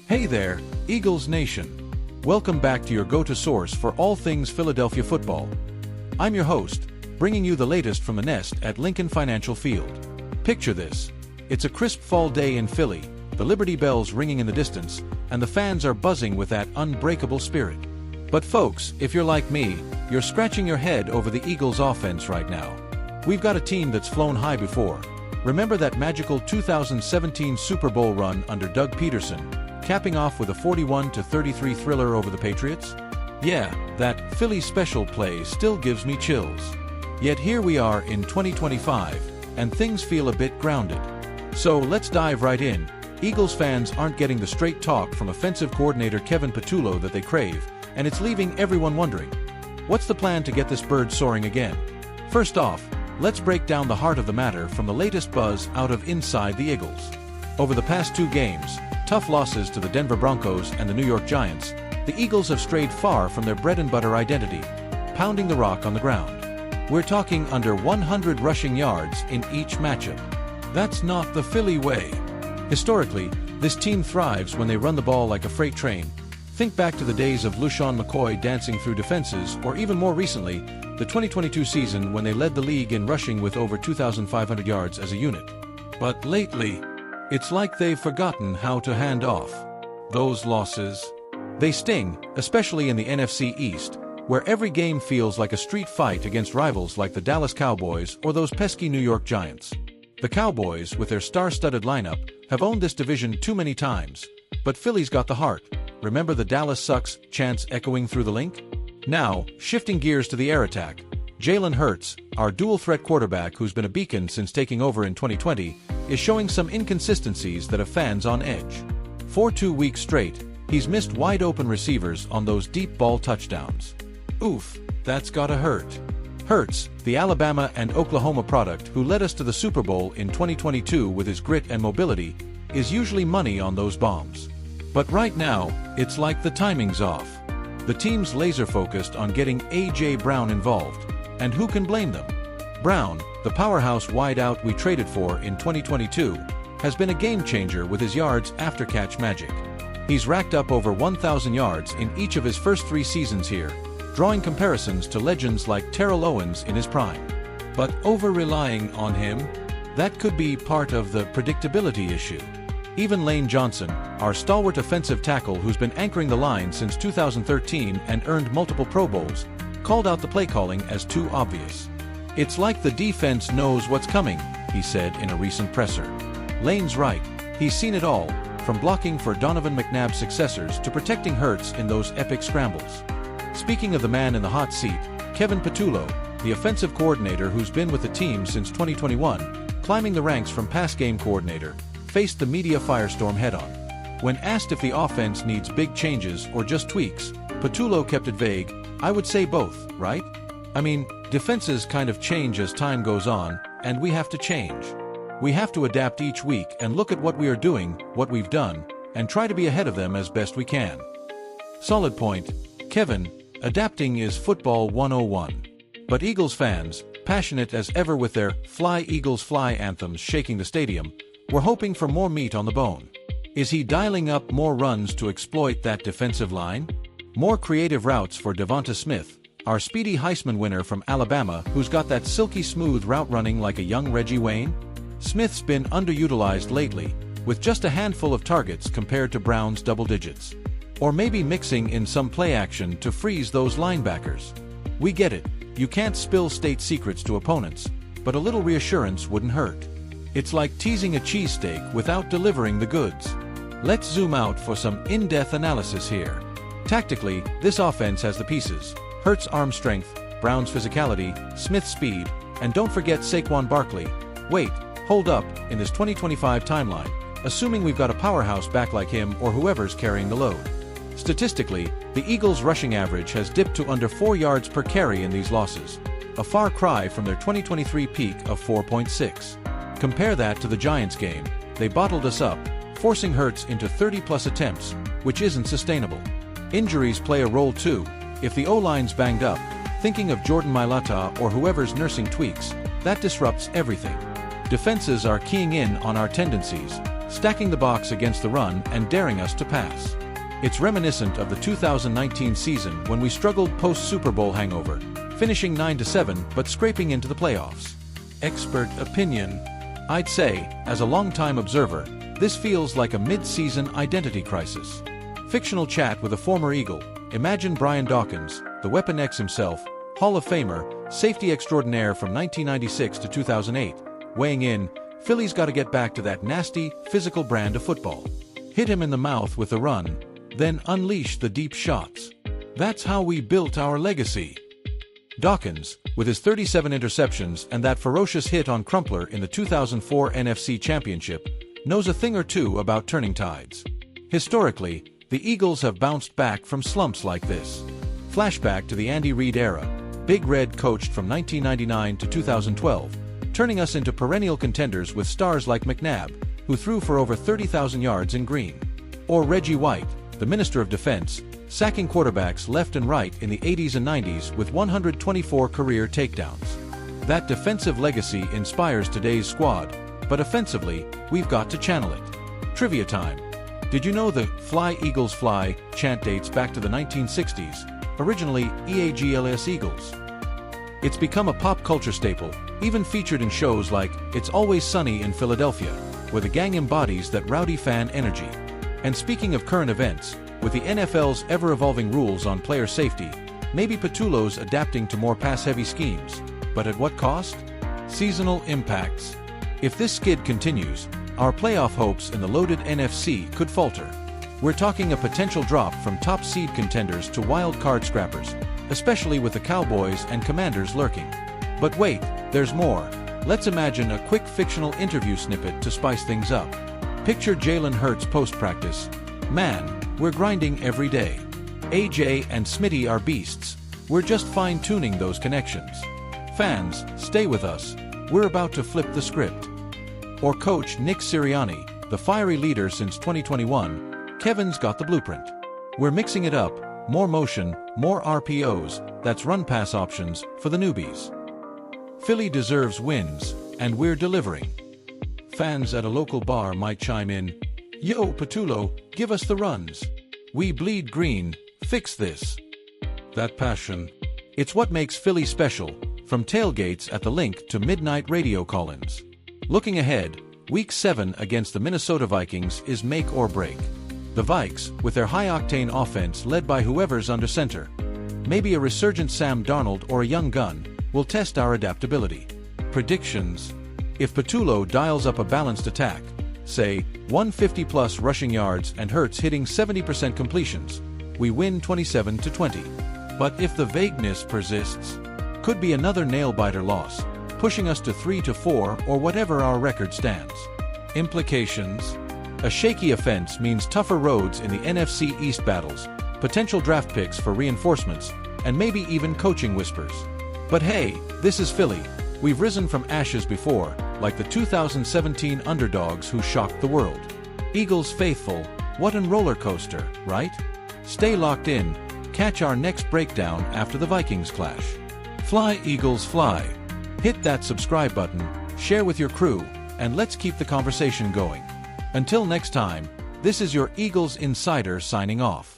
Hey there, Eagles Nation. Welcome back to your go-to source for all things Philadelphia football. I'm your host, bringing you the latest from the nest at Lincoln Financial Field. Picture this. It's a crisp fall day in Philly, the Liberty Bells ringing in the distance, and the fans are buzzing with that unbreakable spirit. But folks, if you're like me, you're scratching your head over the Eagles' offense right now. We've got a team that's flown high before. Remember that magical 2017 Super Bowl run under Doug Peterson, capping off with a 41-33 thriller over the Patriots? Yeah, that Philly special play still gives me chills. Yet here we are in 2025, and things feel a bit grounded. So let's dive right in. Eagles fans aren't getting the straight talk from offensive coordinator Kevin PATULLO that they crave, and it's leaving everyone wondering, what's the plan to get this bird soaring again? First off, let's break down the heart of the matter from the latest buzz out of inside the Eagles. Over the past two games, tough losses to the Denver Broncos and the New York Giants, the Eagles have strayed far from their bread-and-butter identity, pounding the rock on the ground. We're talking under 100 rushing yards in each matchup. That's not the Philly way. Historically, this team thrives when they run the ball like a freight train. Think back to the days of LeSean McCoy dancing through defenses, or even more recently, the 2022 season when they led the league in rushing with over 2,500 yards as a unit. But lately, it's like they've forgotten how to hand off. Those losses, they sting, especially in the NFC East, where every game feels like a street fight against rivals like the Dallas Cowboys or those pesky New York Giants. The Cowboys, with their star-studded lineup, have owned this division too many times, but Philly's got the heart. Remember the Dallas sucks chants echoing through the link? Now, shifting gears to the air attack, Jalen Hurts, our dual-threat quarterback who's been a beacon since taking over in 2020, is showing some inconsistencies that have fans on edge. For 2 weeks straight, he's missed wide-open receivers on those deep ball touchdowns. Oof, that's gotta hurt. Hurts, the Alabama and Oklahoma product who led us to the Super Bowl in 2022 with his grit and mobility, is usually money on those bombs. But right now, it's like the timing's off. The team's laser-focused on getting A.J. Brown involved, and who can blame them? Brown, the powerhouse wideout we traded for in 2022, has been a game-changer with his yards after catch magic. He's racked up over 1,000 yards in each of his first 3 seasons here, drawing comparisons to legends like Terrell Owens in his prime. But over-relying on him? That could be part of the predictability issue. Even Lane Johnson, our stalwart offensive tackle who's been anchoring the line since 2013 and earned multiple Pro Bowls, called out the play calling as too obvious. "It's like the defense knows what's coming," he said in a recent presser. Lane's right. He's seen it all, from blocking for Donovan McNabb's successors to protecting Hurts in those epic scrambles. Speaking of the man in the hot seat, Kevin PATULLO, the offensive coordinator who's been with the team since 2021, climbing the ranks from pass game coordinator, faced the media firestorm head-on. When asked if the offense needs big changes or just tweaks, PATULLO kept it vague. "I would say both, right? I mean, defenses kind of change as time goes on, and we have to change. We have to adapt each week and look at what we are doing, what we've done, and try to be ahead of them as best we can." Solid point, Kevin. Adapting is football 101. But Eagles fans, passionate as ever with their "Fly Eagles Fly" anthems shaking the stadium, were hoping for more meat on the bone. Is he dialing up more runs to exploit that defensive line? More creative routes for Devonta Smith, our speedy Heisman winner from Alabama who's got that silky smooth route running like a young Reggie Wayne? Smith's been underutilized lately, with just a handful of targets compared to Brown's double digits. Or maybe mixing in some play action to freeze those linebackers. We get it, you can't spill state secrets to opponents, but a little reassurance wouldn't hurt. It's like teasing a cheesesteak without delivering the goods. Let's zoom out for some in-depth analysis here. Tactically, this offense has the pieces: Hurts' arm strength, Brown's physicality, Smith's speed, and don't forget Saquon Barkley. Wait, hold up, in this 2025 timeline, assuming we've got a powerhouse back like him or whoever's carrying the load. Statistically, the Eagles' rushing average has dipped to under 4 yards per carry in these losses, a far cry from their 2023 peak of 4.6. Compare that to the Giants game. They bottled us up, forcing Hurts into 30-plus attempts, which isn't sustainable. Injuries play a role too. If the O-line's banged up, thinking of Jordan Mailata or whoever's nursing tweaks, that disrupts everything. Defenses are keying in on our tendencies, stacking the box against the run and daring us to pass. It's reminiscent of the 2019 season when we struggled post-Super Bowl hangover, finishing 9-7 but scraping into the playoffs. Expert opinion. I'd say, as a long-time observer, this feels like a mid-season identity crisis. Fictional chat with a former Eagle. Imagine Brian Dawkins, the Weapon X himself, Hall of Famer, safety extraordinaire from 1996 to 2008, weighing in, Philly's got to get back to that nasty, physical brand of football. Hit him in the mouth with the run, then unleash the deep shots. That's how we built our legacy. Dawkins, with his 37 interceptions and that ferocious hit on Crumpler in the 2004 NFC Championship, knows a thing or two about turning tides. Historically, the Eagles have bounced back from slumps like this. Flashback to the Andy Reid era. Big Red coached from 1999 to 2012, turning us into perennial contenders with stars like McNabb, who threw for over 30,000 yards in green. Or Reggie White, the Minister of Defense, sacking quarterbacks left and right in the 80s and 90s with 124 career takedowns. That defensive legacy inspires today's squad, but offensively, we've got to channel it. Trivia time. Did you know the "Fly Eagles Fly" chant dates back to the 1960s, originally EAGLS Eagles? It's become a pop culture staple, even featured in shows like It's Always Sunny in Philadelphia, where the gang embodies that rowdy fan energy. And speaking of current events, with the NFL's ever-evolving rules on player safety, maybe Patullo's adapting to more pass-heavy schemes. But at what cost? Seasonal impacts. If this skid continues, our playoff hopes in the loaded NFC could falter. We're talking a potential drop from top seed contenders to wild card scrappers, especially with the Cowboys and Commanders lurking. But wait, there's more. Let's imagine a quick fictional interview snippet to spice things up. Picture Jalen Hurts post-practice. "Man, we're grinding every day. AJ and Smitty are beasts. We're just fine-tuning those connections. Fans, stay with us. We're about to flip the script." Or Coach Nick Sirianni, the fiery leader since 2021, "Kevin's got the blueprint. We're mixing it up, more motion, more RPOs, that's run-pass options for the newbies." Philly deserves wins, and we're delivering. Fans at a local bar might chime in, "Yo, Patullo, give us the runs. We bleed green, fix this." That passion. It's what makes Philly special, from tailgates at the Link to midnight radio call-ins. Looking ahead, Week 7 against the Minnesota Vikings is make or break. The Vikes, with their high-octane offense led by whoever's under center, maybe a resurgent Sam Darnold or a young gun, will test our adaptability. Predictions. If Patullo dials up a balanced attack, say 150-plus rushing yards and Hurts hitting 70% completions, we win 27-20. But if the vagueness persists, could be another nail-biter loss, pushing us to 3-4 or whatever our record stands. Implications. A shaky offense means tougher roads in the NFC East battles, potential draft picks for reinforcements, and maybe even coaching whispers. But hey, this is Philly. We've risen from ashes before, like the 2017 underdogs who shocked the world. Eagles faithful, what a roller coaster, right? Stay locked in, catch our next breakdown after the Vikings clash. Fly Eagles fly. Hit that subscribe button, share with your crew, and let's keep the conversation going. Until next time, this is your Eagles Insider signing off.